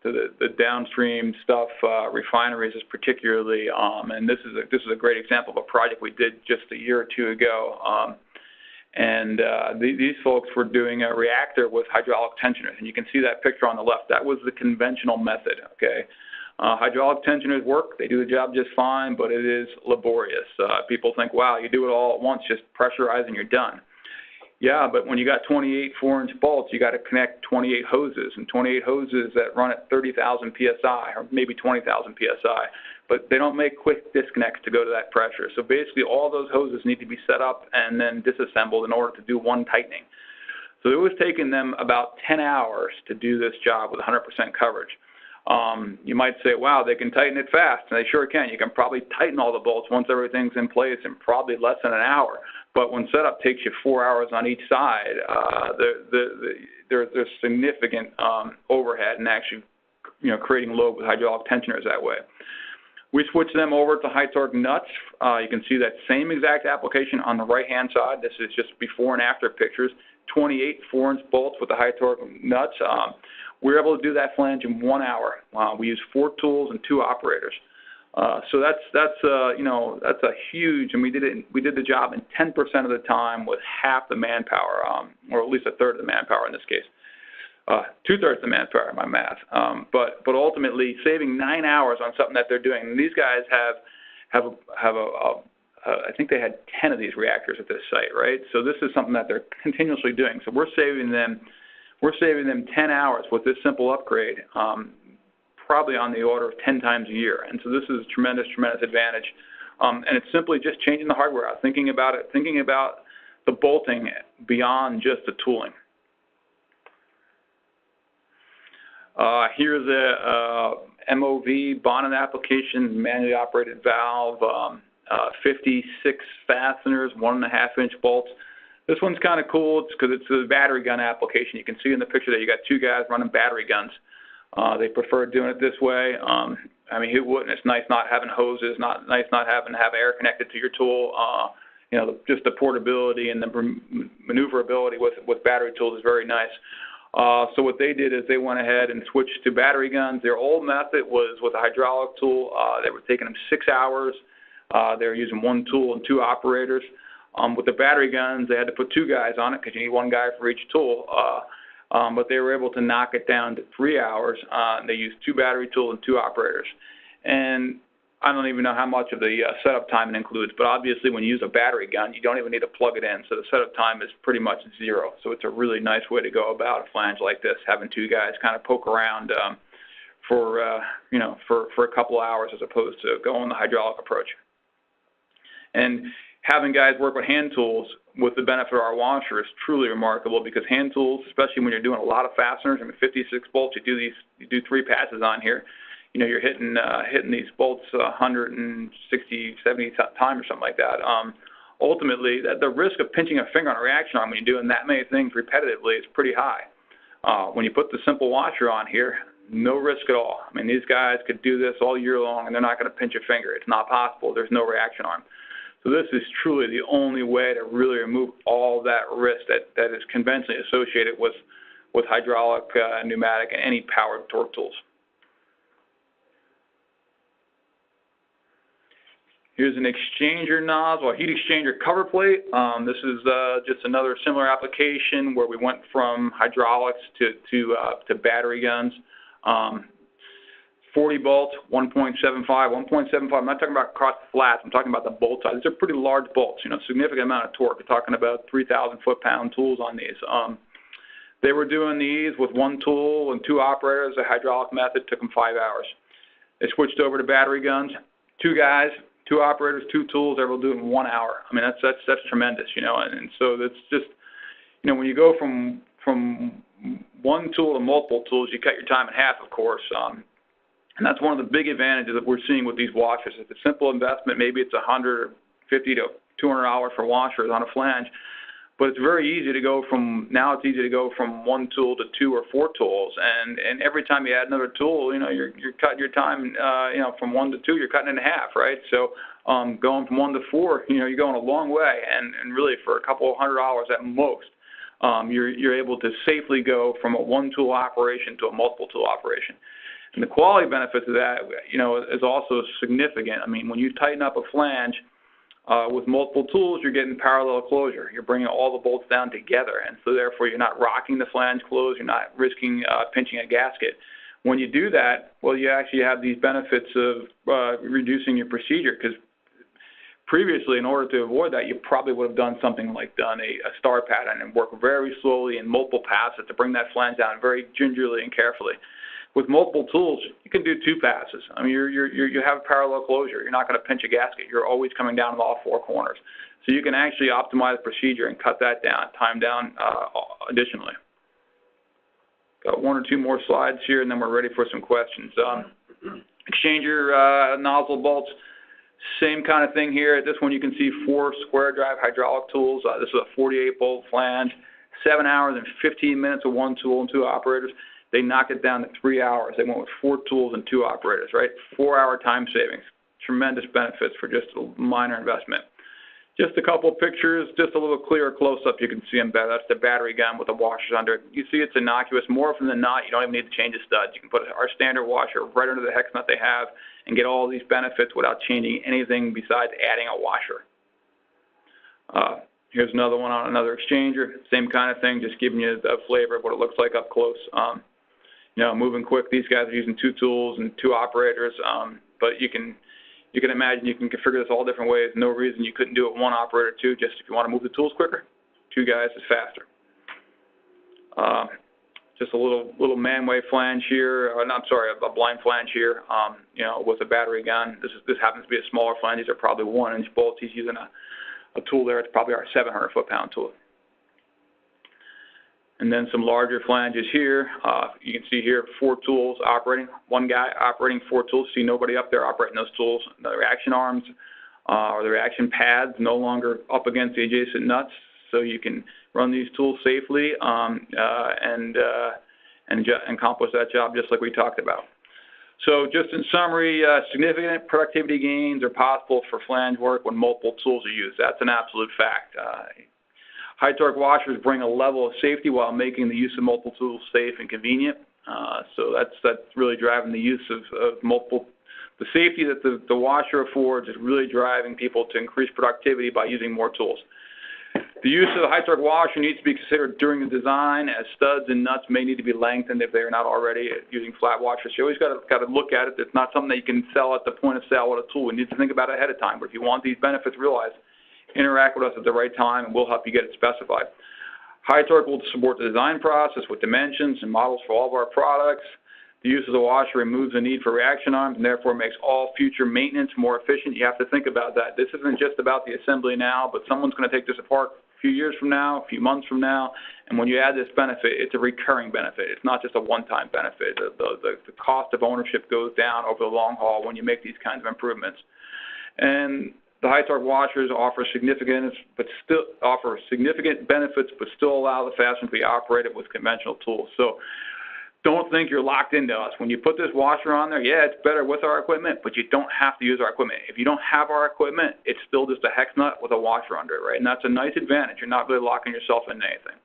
the downstream stuff. Refineries is particularly, and this is a great example of a project we did just a year or two ago. These folks were doing a reactor with hydraulic tensioners, and you can see that picture on the left. That was the conventional method. Okay, hydraulic tensioners work; they do the job just fine, but it is laborious. People think, "Wow, you do it all at once, just pressurize and you're done." Yeah, but when you got 28 4-inch bolts, you got to connect 28 hoses, and 28 hoses that run at 30,000 psi or maybe 20,000 psi. But they don't make quick disconnects to go to that pressure. So basically, all those hoses need to be set up and then disassembled in order to do one tightening. So it was taking them about 10 hours to do this job with 100% coverage. You might say, wow, they can tighten it fast. And they sure can. You can probably tighten all the bolts once everything's in place in probably less than an hour. But when setup takes you 4 hours on each side, there's significant overhead and actually creating load with hydraulic tensioners that way. We switched them over to HYTORC nuts. You can see that same exact application on the right-hand side. This is just before and after pictures. 28 4-inch bolts with the HYTORC nuts. We were able to do that flange in 1 hour. We used 4 tools and 2 operators. So that's a huge, and we did the job in 10% of the time with half the manpower, or at least a third of the manpower in this case. 2/3 of the manpower, my math. But ultimately saving 9 hours on something that they're doing. And these guys have I think they had 10 of these reactors at this site, right? So this is something that they're continuously doing. So we're saving them 10 hours with this simple upgrade. probably on the order of 10 times a year. And so this is a tremendous, tremendous advantage. And it's simply just changing the hardware out, thinking about it, thinking about the bolting beyond just the tooling. Here's a MOV bonded application, manually operated valve, 56 fasteners, 1.5-inch bolts. This one's kind of cool. It's because it's a battery gun application. You can see in the picture that you got two guys running battery guns. They prefer doing it this way. I mean, who wouldn't? It's nice not having hoses, nice not having to have air connected to your tool. You know, just the portability and the maneuverability with battery tools is very nice. So what they did is they went ahead and switched to battery guns. Their old method was with a hydraulic tool. They were taking them 6 hours. They were using one tool and two operators. With the battery guns, they had to put two guys on it because you need one guy for each tool. But they were able to knock it down to 3 hours. They used two battery tools and two operators. And I don't even know how much of the setup time it includes, but obviously when you use a battery gun, you don't even need to plug it in. So the setup time is pretty much zero. So it's a really nice way to go about a flange like this, having two guys kind of poke around for a couple hours as opposed to going the hydraulic approach. And having guys work with hand tools with the benefit of our washer is truly remarkable, because hand tools, especially when you're doing a lot of fasteners, I mean 56 bolts, you do 3 passes on here. You know, you're hitting these bolts 160, 70 times or something like that. Ultimately, the risk of pinching a finger on a reaction arm when you're doing that many things repetitively is pretty high. When you put the simple washer on here, no risk at all. I mean, these guys could do this all year long and they're not going to pinch a finger. It's not possible. There's no reaction arm. So this is truly the only way to really remove all that risk that is conventionally associated with hydraulic, pneumatic, and any powered torque tools. Here's an exchanger nozzle, a heat exchanger cover plate. This is just another similar application where we went from hydraulics to battery guns. 40 bolts, 1.75. 1.75, I'm not talking about across the flats, I'm talking about the bolt size. These are pretty large bolts, you know, significant amount of torque. We're talking about 3,000 foot-pound tools on these. They were doing these with one tool and two operators. The hydraulic method took them 5 hours. They switched over to battery guns, 2 guys, 2 operators, 2 tools. They will do it in 1 hour. I mean, that's tremendous, you know. And so that's just, you know, when you go from one tool to multiple tools, you cut your time in half, of course. And that's one of the big advantages that we're seeing with these washers. It's a simple investment. Maybe it's $150 to $200 for washers on a flange, but it's very easy to go from, now it's easy to go from one tool to 2 or 4 tools. And every time you add another tool, you know, you're cutting your time, you know, from 1 to 2, you're cutting it in half, right? So going from 1 to 4, you know, you're going a long way. And really for a couple of $100 at most, you're able to safely go from a one tool operation to a multiple tool operation. And the quality benefits of that, you know, is also significant. I mean, when you tighten up a flange with multiple tools, you're getting parallel closure. You're bringing all the bolts down together, and so therefore you're not rocking the flange closed. You're not risking pinching a gasket. When you do that, well, you actually have these benefits of reducing your procedure, because previously, in order to avoid that, you probably would have done something like done a star pattern and work very slowly in multiple passes to bring that flange down very gingerly and carefully. With multiple tools, you can do 2 passes. I mean, you have parallel closure. You're not going to pinch a gasket. You're always coming down on all 4 corners. So you can actually optimize the procedure and cut that down, time down additionally. Got 1 or 2 more slides here, and then we're ready for some questions. Exchanger nozzle bolts, same kind of thing here. This one you can see 4 square drive hydraulic tools. This is a 48-bolt flange, 7 hours and 15 minutes of one tool and 2 operators. They knocked it down to 3 hours. They went with 4 tools and 2 operators, right? 4-hour time savings. Tremendous benefits for just a minor investment. Just a couple of pictures, just a little clearer close-up. You can see them better. That's the battery gun with the washers under it. You see it's innocuous. More often than not, you don't even need to change the studs. You can put our standard washer right under the hex nut they have and get all these benefits without changing anything besides adding a washer. Here's another one on another exchanger. Same kind of thing, just giving you a flavor of what it looks like up close. You know, moving quick. These guys are using 2 tools and 2 operators, but you can imagine you can configure this all different ways. No reason you couldn't do it 1 operator, 2. Just if you want to move the tools quicker, 2 guys is faster. just a little man-way flange here, or I'm sorry, a blind flange here, you know, with a battery gun. This happens to be a smaller flange. These are probably 1-inch bolts. He's using a tool there. It's probably our 700 foot-pound tool. And then some larger flanges here. You can see here 4 tools operating. One guy operating 4 tools. See nobody up there operating those tools. The reaction arms or the reaction pads no longer up against the adjacent nuts, so you can run these tools safely and accomplish that job just like we talked about. So just in summary, significant productivity gains are possible for flange work when multiple tools are used. That's an absolute fact. HYTORC washers bring a level of safety while making the use of multiple tools safe and convenient. So that's really driving the use of multiple. The safety that the washer affords is really driving people to increase productivity by using more tools. The use of the HYTORC washer needs to be considered during the design, as studs and nuts may need to be lengthened if they are not already using flat washers. You always got to look at it. It's not something that you can sell at the point of sale with a tool. You need to think about it ahead of time. But if you want these benefits realized, interact with us at the right time, and we'll help you get it specified. HYTORC will support the design process with dimensions and models for all of our products. The use of the washer removes the need for reaction arms and therefore makes all future maintenance more efficient. You have to think about that. This isn't just about the assembly now, but someone's going to take this apart a few years from now, a few months from now, and when you add this benefit, it's a recurring benefit. It's not just a one-time benefit. The cost of ownership goes down over the long haul when you make these kinds of improvements. And the HYTORC washers offer significant benefits, but still allow the fastener to be operated with conventional tools. So don't think you're locked into us. When you put this washer on there, yeah, it's better with our equipment, but you don't have to use our equipment. If you don't have our equipment, it's still just a hex nut with a washer under it, right? And that's a nice advantage. You're not really locking yourself into anything.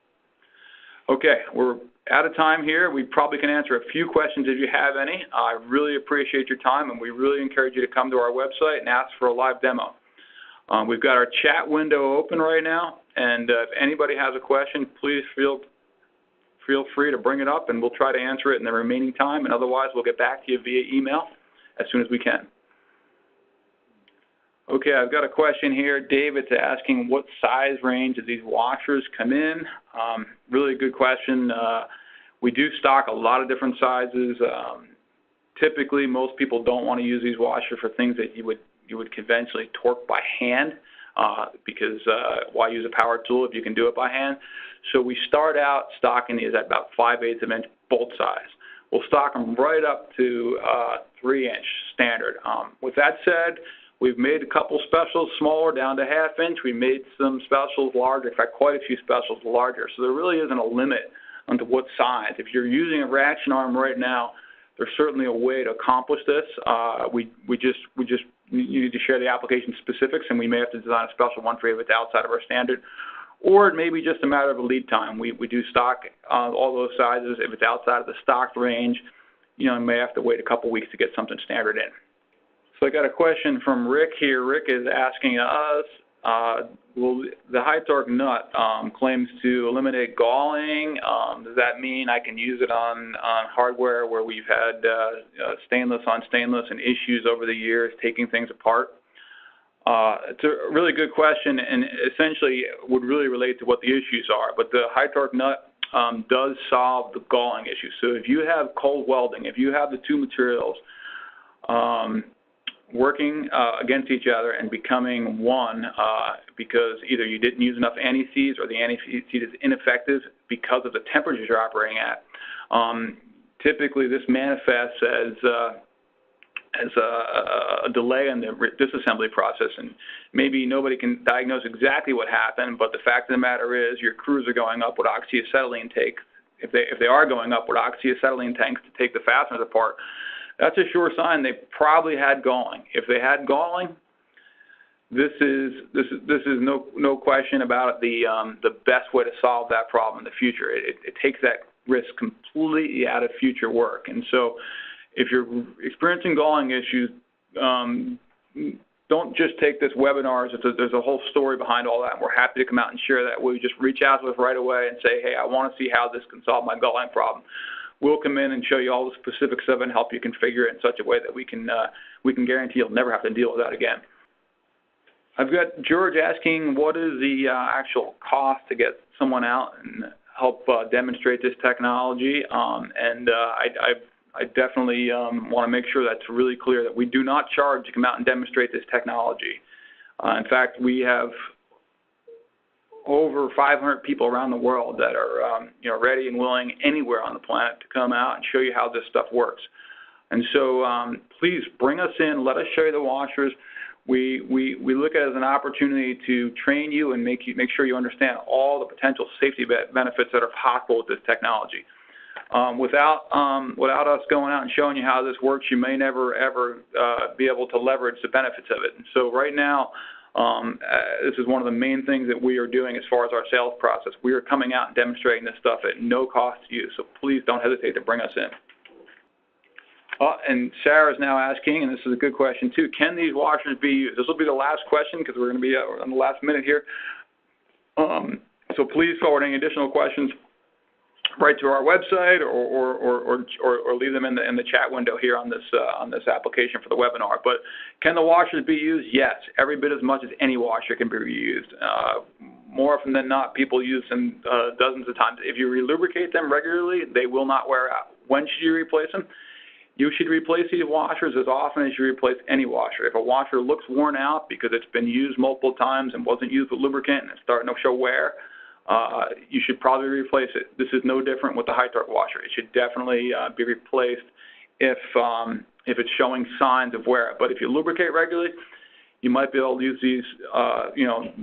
Okay, we're out of time here. We probably can answer a few questions if you have any. I really appreciate your time, and we really encourage you to come to our website and ask for a live demo. We've got our chat window open right now, and if anybody has a question, please feel free to bring it up, and we'll try to answer it in the remaining time, and otherwise we'll get back to you via email as soon as we can. Okay, I've got a question here. David's asking what size range do these washers come in? Really good question. We do stock a lot of different sizes. Typically, most people don't want to use these washers for things that you would conventionally torque by hand because why use a power tool if you can do it by hand? So we start out stocking these at about 5/8 of inch bolt size. We'll stock them right up to 3-inch standard. With that said, we've made a couple specials smaller down to 1/2 inch. We made some specials larger, in fact quite a few specials larger. So there really isn't a limit onto what size. If you're using a reaction arm right now, there's certainly a way to accomplish this. You need to share the application specifics, and we may have to design a special one for you if it's outside of our standard. Or it may be just a matter of a lead time. We do stock all those sizes. If it's outside of the stocked range, you may have to wait a couple weeks to get something standard in. So I got a question from Rick here. Rick is asking us, well, the HYTORC nut claims to eliminate galling. Does that mean I can use it on hardware where we've had stainless on stainless and issues over the years taking things apart? It's a really good question, and essentially would really relate to what the issues are. But the HYTORC nut does solve the galling issue. So if you have cold welding, if you have the two materials working against each other and becoming one because either you didn't use enough anti-seize or the anti-seize is ineffective because of the temperatures you're operating at, typically this manifests as a delay in the disassembly process, and maybe nobody can diagnose exactly what happened, but the fact of the matter is your crews are going up with oxyacetylene tanks. If they are going up with oxyacetylene tanks to take the fasteners apart, that's a sure sign they probably had galling. If they had galling, this is no question about it, the best way to solve that problem in the future. It takes that risk completely out of future work. And so if you're experiencing galling issues, don't just take this webinar. There's a whole story behind all that, and we're happy to come out and share that. We just reach out to us right away and say, hey, I want to see how this can solve my galling problem. We'll come in and show you all the specifics of it and help you configure it in such a way that we can guarantee you'll never have to deal with that again. I've got George asking, what is the actual cost to get someone out and help demonstrate this technology, and I definitely want to make sure that's really clear that we do not charge to come out and demonstrate this technology. In fact, we have over 500 people around the world that are ready and willing anywhere on the planet to come out and show you how this stuff works. And so please bring us in, let us show you the washers. We look at it as an opportunity to train you and make sure you understand all the potential safety benefits that are possible with this technology. Without us going out and showing you how this works, you may never ever be able to leverage the benefits of it. And so right now, this is one of the main things that we are doing as far as our sales process. We are coming out and demonstrating this stuff at no cost to you, so please don't hesitate to bring us in. And Sarah's now asking, and this is a good question too, can these washers be used? This will be the last question because we're going to be on the last minute here. So please forward any additional questions right to our website or leave them in the chat window here on this application for the webinar. But can the washers be used? Yes, every bit as much as any washer can be reused. More often than not, people use them dozens of times. If you relubricate them regularly, they will not wear out. When should you replace them? You should replace these washers as often as you replace any washer. If a washer looks worn out because it's been used multiple times and wasn't used with lubricant and it's starting to show wear, you should probably replace it. This is no different with the HYTORC washer. It should definitely be replaced if it's showing signs of wear. But if you lubricate regularly, you might be able to use these,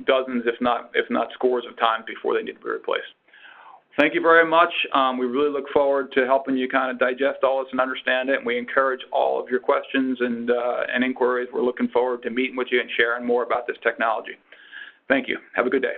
dozens, if not scores of times before they need to be replaced. Thank you very much. We really look forward to helping you kind of digest all this and understand it. And we encourage all of your questions and inquiries. We're looking forward to meeting with you and sharing more about this technology. Thank you. Have a good day.